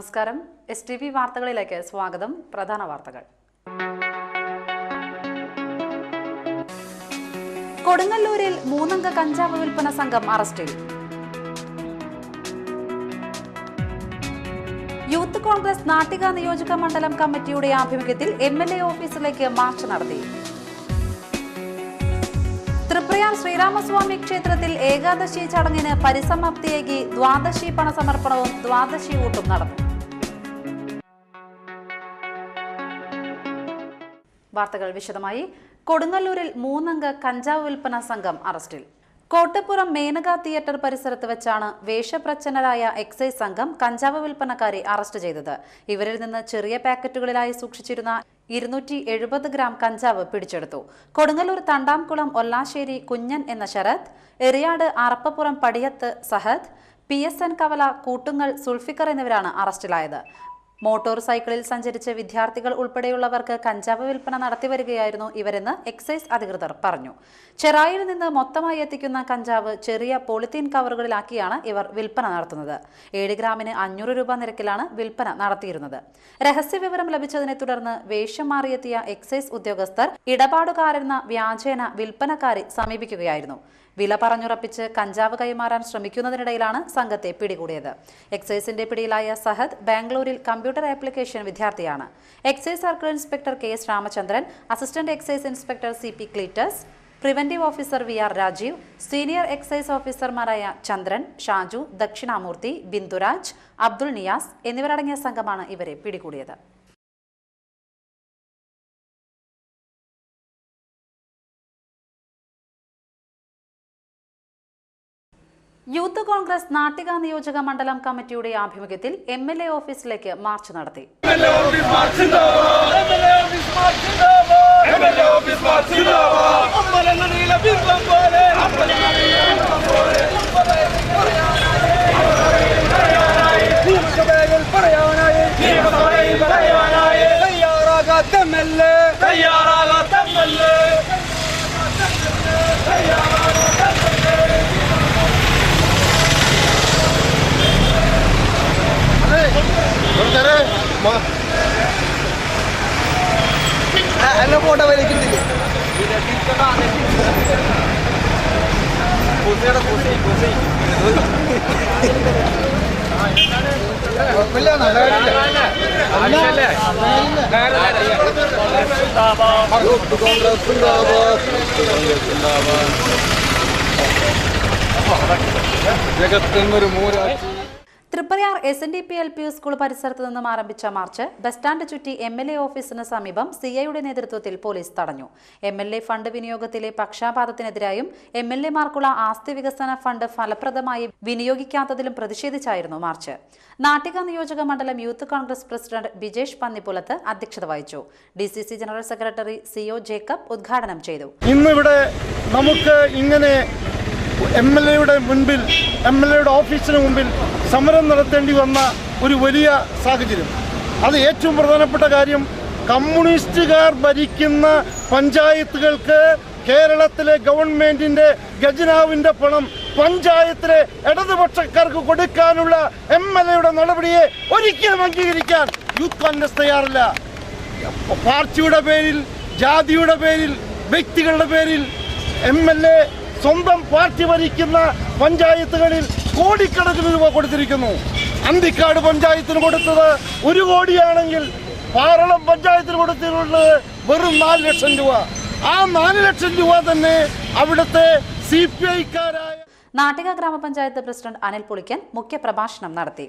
നമസ്കാരം. STV വാർത്തകളിലേക്ക് സ്വാഗതം. പ്രധാന വാർത്തകൾ. കൊടുങ്ങല്ലൂരിൽ 3 അംഗ കഞ്ചാവ് വിൽപ്പന സംഘം അറസ്റ്റിൽ. യൂത്ത് കോൺഗ്രസ് നാട്ടിക നിയോജക മണ്ഡലം കമ്മിറ്റിയുടെ ആഭിമുഖ്യത്തിൽ MLA ഓഫീസിലേക്ക് മാർച്ച് നടത്തി. തൃപ്രയാർ ശ്രീരാമസ്വാമി ക്ഷേത്രത്തിൽ ഏകാദശി ചടങ്ങിന് പരിസമാപ്തിയേകി ദ്വാദശി പണസമർപ്പണവും ദ്വാദശി ഊട്ടും നടന്നു. വാർത്തകൾ വിശദമായി. കൊടുങ്ങല്ലൂരിൽ 3 അംഗ കഞ്ചാവ് വിൽപ്പന സംഘം അറസ്റ്റിൽ. കോട്ടപ്പുറം മേനക തിയേറ്റർ പരിസരത്ത് വെച്ചാണ് വേഷപ്രച്ഛന്നരായ എക്സൈസ് സംഘം കഞ്ചാവ് വിൽപ്പനക്കാരെ അറസ്റ്റ് ചെയ്തത്. ഇവരിൽ നിന്ന് ചെറിയ പാക്കറ്റുകളിലായി സൂക്ഷിച്ചിരുന്ന 270 ഗ്രാം കഞ്ചാവ് പിടിച്ചെടുത്തു. കൊടുങ്ങല്ലൂർ തണ്ടാംകുളം ഒല്ലാശ്ശേരി കുഞ്ഞൻ എന്ന ശരത്, എറിയാട് അറപ്പപ്പുറം പടിയത്ത് സഹദ്, PSN കവല കൂട്ടുങ്ങൽ സുൽഫിക്കർ എന്നിവരാണ് അറസ്റ്റിലായത്. മോട്ടോർ സൈക്കിളിൽ സഞ്ചരിച്ച വിദ്യാർത്ഥികൾ ഉൾപ്പെടെയുള്ളവർക്ക് കഞ്ചാവ് വിൽപ്പന നടത്തിവരികയായിരുന്നു ഇവരെന്ന് എക്സൈസ് അധികൃതർ പറഞ്ഞു. ചെറായിൽ നിന്ന് മൊത്തമായി എത്തിക്കുന്ന കഞ്ചാവ് ചെറിയ പോളിത്തീൻ കവറുകളിലാക്കിയാണ് ഇവർ വിൽപ്പന നടത്തുന്നത്. 7 ഗ്രാമിന് 500 രൂപ നിരക്കിലാണ് വിൽപ്പന നടത്തിയിരുന്നത്. രഹസ്യവിവരം ലഭിച്ചതിനെ തുടർന്ന് വേഷം മാറിയെത്തിയ എക്സൈസ് ഉദ്യോഗസ്ഥർ ഇടപാടുകാരെന്ന വ്യാജേന വിൽപ്പനക്കാരെ സമീപിക്കുകയായിരുന്നു. വില പറഞ്ഞുറപ്പിച്ച് കഞ്ചാവ് കൈമാറാൻ ശ്രമിക്കുന്നതിനിടയിലാണ് സംഘത്തെ പിടികൂടിയത്. എക്സൈസിന്റെ പിടിയിലായ സഹദ് ബാംഗ്ലൂരിൽ കമ്പ്യൂട്ടർ ആപ്ലിക്കേഷൻ വിദ്യാർത്ഥിയാണ്. Excise circle inspector KS Ramachandran, assistant excise inspector CP Cletus, preventive officer VR Rajeev, senior excise ഓഫീസർമാരായ ചന്ദ്രൻ, ഷാജു, ദക്ഷിണാമൂർത്തി, ബിന്ദുരാജ്, അബ്ദുൾ നിയാസ് എന്നിവരടങ്ങിയ സംഘമാണ് ഇവരെ പിടികൂടിയത്. യൂത്ത് കോൺഗ്രസ് നാട്ടിക നിയോജക മണ്ഡലം കമ്മിറ്റിയുടെ ആഭിമുഖ്യത്തിൽ MLA ഓഫീസിലേക്ക് മാർച്ച് നടത്തി. ഫോട്ടോ വലിക്കുന്നില്ല. തൃപ്രയാർ SNDP LP സ്കൂൾ പരിസരത്ത് നിന്നും ആരംഭിച്ച മാർച്ച് ബസ് സ്റ്റാൻഡ് ചുറ്റി MLA ഓഫീസിന് സമീപം CIയുടെ നേതൃത്വത്തിൽ പോലീസ് തടഞ്ഞു. MLA ഫണ്ട് വിനിയോഗത്തിലെ പക്ഷാപാതത്തിനെതിരായും MLAമാർക്കുള്ള ആസ്തി വികസന ഫണ്ട് ഫലപ്രദമായി വിനിയോഗിക്കാത്തതിലും പ്രതിഷേധിച്ചായിരുന്നു മാർച്ച്. നാട്ടിക നിയോജക മണ്ഡലം യൂത്ത് കോൺഗ്രസ് പ്രസിഡന്റ് ബിജേഷ് പന്നിപ്പുലത്ത് അധ്യക്ഷത വഹിച്ചു. DCC general secretary CO Jacob ഉദ്ഘാടനം ചെയ്തു. ഇന്നിവിടെ നമുക്ക് ഇങ്ങനെ MLAയുടെ മുൻപിൽ, MLAയുടെ ഓഫീസിന് മുമ്പിൽ സമരം നടത്തേണ്ടി വന്ന ഒരു വലിയ സാഹചര്യം. അത് ഏറ്റവും പ്രധാനപ്പെട്ട കാര്യം, കമ്മ്യൂണിസ്റ്റുകാർ ഭരിക്കുന്ന പഞ്ചായത്തുകൾക്ക് കേരളത്തിലെ ഗവൺമെന്റിന്റെ ഖജനാവിന്റെ പണം പഞ്ചായത്തിലെ ഇടതുപക്ഷക്കാർക്ക് കൊടുക്കാനുള്ള MLAയുടെ നടപടിയെ ഒരിക്കലും അംഗീകരിക്കാൻ യൂത്ത് കോൺഗ്രസ് തയ്യാറില്ല. പാർട്ടിയുടെ പേരിൽ, ജാതിയുടെ പേരിൽ, വ്യക്തികളുടെ പേരിൽ MLA സ്വന്തം പാർട്ടി ഭരിക്കുന്ന പഞ്ചായത്തുകളിൽ കോടിക്കണക്കിന് രൂപ കൊടുത്തിരിക്കുന്നു. അന്തിക്കാട് പഞ്ചായത്തിന് കൊടുത്തത് 1 കോടിയാണെങ്കിൽ പാറളം പഞ്ചായത്തിന് കൊടുത്തിട്ടുള്ളത് വെറും 4 ലക്ഷം രൂപ. ആ 4 ലക്ഷം രൂപ തന്നെ അവിടുത്തെ CPIക്കാരായ നാട്ടിക ഗ്രാമപഞ്ചായത്ത് പ്രസിഡന്റ് അനിൽ പുളിക്കൻ മുഖ്യപ്രഭാഷണം നടത്തി.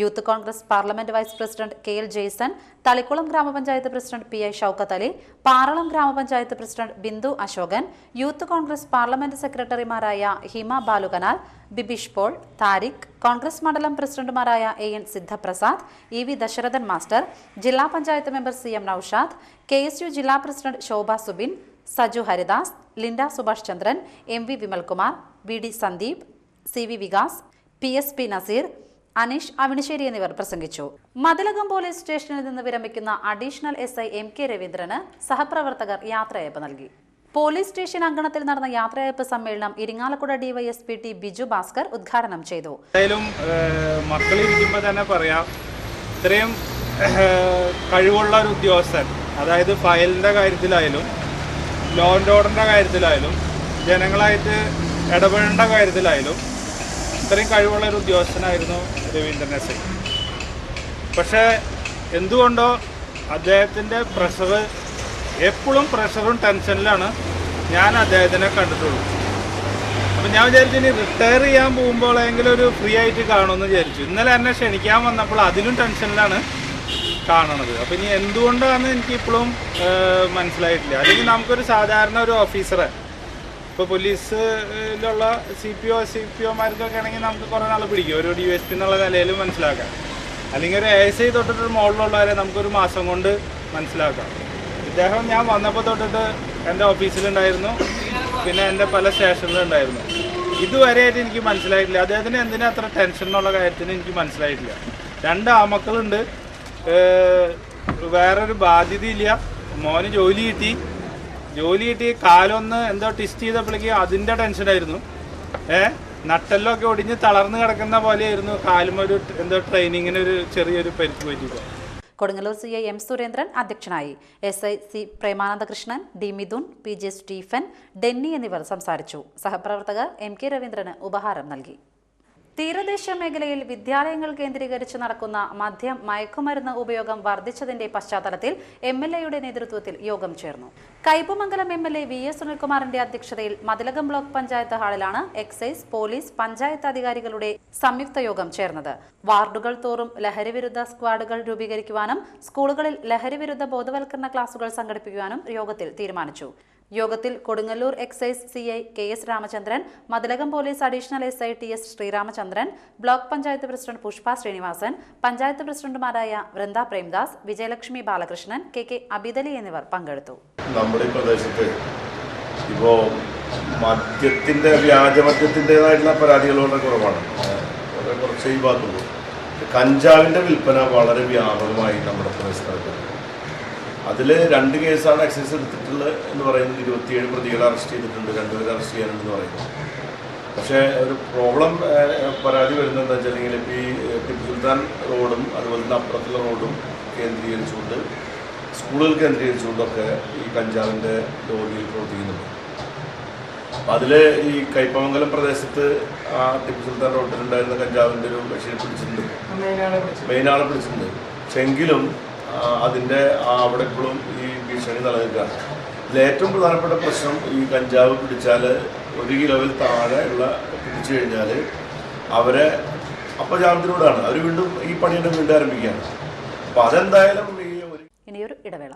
Youth Congress parliament vice president KL Jaison, Thalikulam grama panchayat president PI Shoukath Ali, Paralam grama panchayat president Bindu Ashokan, youth Congress parliament സെക്രട്ടറിമാരായ ഹിമ ബാലുകനാൽ, ബിബിഷ് പോൾ, താരിഖ്, കോൺഗ്രസ് മണ്ഡലം പ്രസിഡന്റുമാരായ AN Sidhaprasad, EV Dasharathan master, ജില്ലാ panchayat member CM Noushad, KSU ജില്ലാ president Shobha Subin, Saju Haridas, Linda Subhash Chandran, MV Vimalkumar, VD Sandeep, CV Vikas, PSP Naseer, Aneesh Avinissery എന്നിവർ പ്രസംഗിച്ചു. മതിലകം പോലീസ് സ്റ്റേഷനിൽ നിന്ന് വിരമിക്കുന്ന അഡീഷണൽ SI MK രവീന്ദ്രന് സഹപ്രവർത്തകർ യാത്രയയപ്പ് നൽകി. പോലീസ് സ്റ്റേഷൻ അങ്കണത്തിൽ നടന്ന യാത്രയയപ്പ് സമ്മേളനം ഇരിങ്ങാലക്കുട DYSP T ബിജു ഭാസ്കർ ഉദ്ഘാടനം ചെയ്തു. മക്കളിരിക്കുമ്പോൾ തന്നെ പറയാം, ഇത്രയും കഴിവുള്ള ഒരു ഉദ്യോഗസ്ഥൻ, അതായത് ഫയലിൻ്റെ കാര്യത്തിലായാലും ലോ ആൻഡ് ഓർഡറിൻ്റെ കാര്യത്തിലായാലും ജനങ്ങളായിട്ട് ഇടപെടേണ്ട കാര്യത്തിലായാലും ഇത്രയും കഴിവുള്ള ഒരു ഉദ്യോഗസ്ഥനായിരുന്നു രവീന്ദ്രൻ എസ് ഐ. പക്ഷേ എന്തുകൊണ്ടോ അദ്ദേഹത്തിൻ്റെ പ്രഷർ, എപ്പോഴും പ്രഷറും ടെൻഷനിലാണ് ഞാൻ അദ്ദേഹത്തിനെ കണ്ടിട്ടുള്ളൂ. അപ്പം ഞാൻ വിചാരിച്ചു ഇനി റിട്ടയർ ചെയ്യാൻ പോകുമ്പോഴെങ്കിലും ഒരു ഫ്രീ ആയിട്ട് കാണുമെന്ന് വിചാരിച്ചു. ഇന്നലെ എന്നെ ക്ഷണിക്കാൻ വന്നപ്പോൾ അതിലും ടെൻഷനിലാണ് കാണണത്. അപ്പം ഇനി എന്തുകൊണ്ടാണെന്ന് എനിക്ക് ഇപ്പോഴും മനസ്സിലായിട്ടില്ല. അല്ലെങ്കിൽ നമുക്കൊരു സാധാരണ ഒരു ഓഫീസറെ, ഇപ്പോൾ പോലീസിലുള്ള CPO ആണെങ്കിൽ നമുക്ക് കുറേ നാൾ പിടിക്കും ഒരു DSP എന്നുള്ള നിലയിൽ മനസ്സിലാക്കാം. അല്ലെങ്കിൽ ഒരു ASI തൊട്ടിട്ട് മുകളിലുള്ളവരെ നമുക്കൊരു മാസം കൊണ്ട് മനസ്സിലാക്കാം. ഇദ്ദേഹം ഞാൻ വന്നപ്പോൾ തൊട്ടിട്ട് എൻ്റെ ഓഫീസിലുണ്ടായിരുന്നു, പിന്നെ എൻ്റെ പല സ്റ്റേഷനിലുണ്ടായിരുന്നു. ഇതുവരെയായിട്ട് എനിക്ക് മനസ്സിലായിട്ടില്ല അദ്ദേഹത്തിന് എന്തിനാ അത്ര ടെൻഷൻ എന്നുള്ള കാര്യത്തിന് എനിക്ക് മനസ്സിലായിട്ടില്ല. 2 ആമക്കളുണ്ട്, വേറൊരു ബാധ്യതയില്ല, മോന് ജോലി കിട്ടി കാലൊന്ന് എന്തോ ടെസ്റ്റ് ചെയ്തപ്പോഴേക്ക് അതിൻ്റെ ടെൻഷനായിരുന്നു. നട്ടെല്ലൊക്കെ ഒടിഞ്ഞ് തളർന്ന് കിടക്കുന്ന പോലെയായിരുന്നു. കാലും ഒരു എന്തോ ട്രെയിനിങ്ങിന് ഒരു ചെറിയൊരു പരിക്ക് പറ്റിയിട്ട്. കൊടുങ്ങല്ലൂർ CI M സുരേന്ദ്രൻ അധ്യക്ഷനായി. SI C Premanandakrishnan, D Mithun, PJ Stephen, Denny എന്നിവർ സംസാരിച്ചു. സഹപ്രവർത്തകർ MK രവീന്ദ്രന് ഉപഹാരം നൽകി. തീരദേശ മേഖലയിൽ വിദ്യാലയങ്ങൾ കേന്ദ്രീകരിച്ച് നടക്കുന്ന മദ്യം മയക്കുമരുന്ന് ഉപയോഗം വർദ്ധിച്ചതിന്റെ പശ്ചാത്തലത്തിൽ MLAയുടെ നേതൃത്വത്തിൽ യോഗം ചേർന്നു. കയ്പമംഗലം MLA VS സുനിൽകുമാറിന്റെ അധ്യക്ഷതയിൽ മതിലകം ബ്ലോക്ക് പഞ്ചായത്ത് ഹാളിലാണ് എക്സൈസ്, പോലീസ്, പഞ്ചായത്ത് അധികാരികളുടെ സംയുക്ത യോഗം ചേർന്നത്. വാർഡുകൾ തോറും ലഹരിവിരുദ്ധ സ്ക്വാഡുകൾ രൂപീകരിക്കുവാനും സ്കൂളുകളിൽ ലഹരിവിരുദ്ധ ബോധവൽക്കരണ ക്ലാസുകൾ സംഘടിപ്പിക്കുവാനും യോഗത്തിൽ തീരുമാനിച്ചു. യോഗത്തിൽ Kodungallur excise CI KS Ramachandran, Mathilakam police additional SI TS Sreeramachandran, block panchayat president Pushpa Srinivasan, panchayat പ്രസിഡന്റുമാരായ വൃന്ദ പ്രേംദാസ്, വിജയലക്ഷ്മി ബാലകൃഷ്ണൻ, KK അബിദലി എന്നിവർ പങ്കെടുത്തു. നമ്മുടെ പ്രദേശത്ത് ഇപ്പോൾ വ്യാജമദ്യത്തിൻ്റെതായിട്ടുള്ള പരാതികൾ വളരെ കുറവാണ്, വളരെ കുറച്ച് ഈ ഭാഗത്തുള്ളൂ. കഞ്ചാവിൻ്റെ വിൽപ്പന വളരെ വ്യാപകമായി നമ്മുടെ പ്രദേശത്ത്. അതിൽ 2 കേസാണ് എക്സൈസ് എടുത്തിട്ടുള്ളത് എന്ന് പറയുന്നത്. 27 പ്രതികളെ അറസ്റ്റ് ചെയ്തിട്ടുണ്ട്, 2 പേരെ അറസ്റ്റ് ചെയ്യാനുണ്ടെന്ന് പറയുന്നു. പക്ഷേ ഒരു പ്രോബ്ലം പരാതി വരുന്നത് എന്താ വെച്ചിട്ടുണ്ടെങ്കിൽ ഇപ്പോൾ ഈ ടിപ്പു സുൽത്താൻ റോഡും അതുപോലെ തന്നെ അപ്പുറത്തുള്ള റോഡും കേന്ദ്രീകരിച്ചുകൊണ്ട്, സ്കൂളുകൾ കേന്ദ്രീകരിച്ചുകൊണ്ടൊക്കെ ഈ കഞ്ചാവിൻ്റെ ലോറിയിൽ പ്രവർത്തിക്കുന്നുണ്ട്. അപ്പം അതിൽ ഈ കയ്പമംഗലം പ്രദേശത്ത് ആ ടിപ്പു സുൽത്താൻ റോഡിലുണ്ടായിരുന്ന കഞ്ചാവിൻ്റെ ഒരു മെഷീൻ പിടിച്ചിട്ടുണ്ട്, മെയിനാളെ പിടിച്ചിട്ടുണ്ട്. പക്ഷെങ്കിലും അതിൻ്റെ അവിടെ ഇപ്പോഴും ഈ ഭീഷണി നിലനിൽക്കുകയാണ്. ഇതിൽ ഏറ്റവും പ്രധാനപ്പെട്ട പ്രശ്നം ഈ കഞ്ചാവ് പിടിച്ചാൽ 1 കിലോയിൽ താഴെ ഉള്ള പിടിച്ചു കഴിഞ്ഞാൽ അവരെ അപ്പോൾ ജാമ്യത്തിലൂടെയാണ് അവർ വീണ്ടും ഈ പണിയുടെ വീണ്ടും ആരംഭിക്കുകയാണ്. അപ്പോൾ അതെന്തായാലും ഇനിയൊരു ഇടവേള.